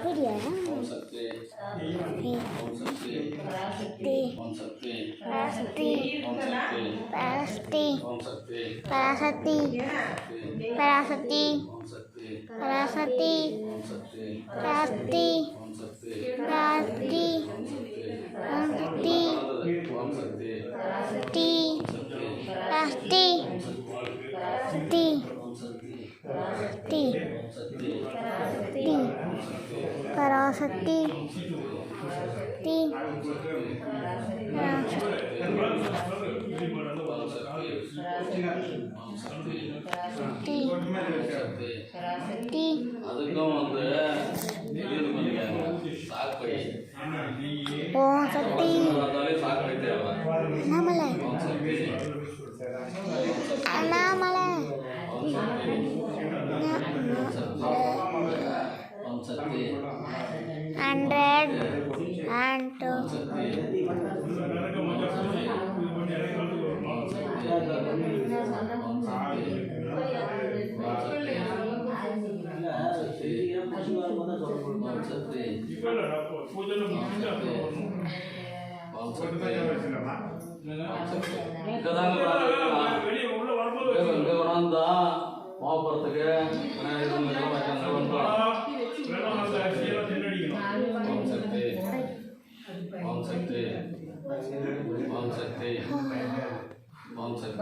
Video. Om Sakti. Om Sakti. Pasti. Om Sakti. Pasti. Om Sakti. Pasti. Om Sakti. Pasti. Pasti. Om Sakti. Pasti. Om Sakti. Pasti. Om Sakti. Pasti. Om Sakti. Om Om Sakti. Sakti. Pasti. Pasti. Pasti. Om Sakti. Pasti. Om Sakti. Pasti. Parasati. Pasti. அதுக்கும் வந்து சாக்கை ஓம் சக்தி. சாக்கை தேவை. அண்ணாமலை. அண்ணாமலை. ஓம் சக்தி. 100 and 2. போகிறதுக்கு ஓம் சக்தி. ஓம் சக்தி. ஓம் சக்தி. ஓம் சக்தி. ஓம் சக்தி.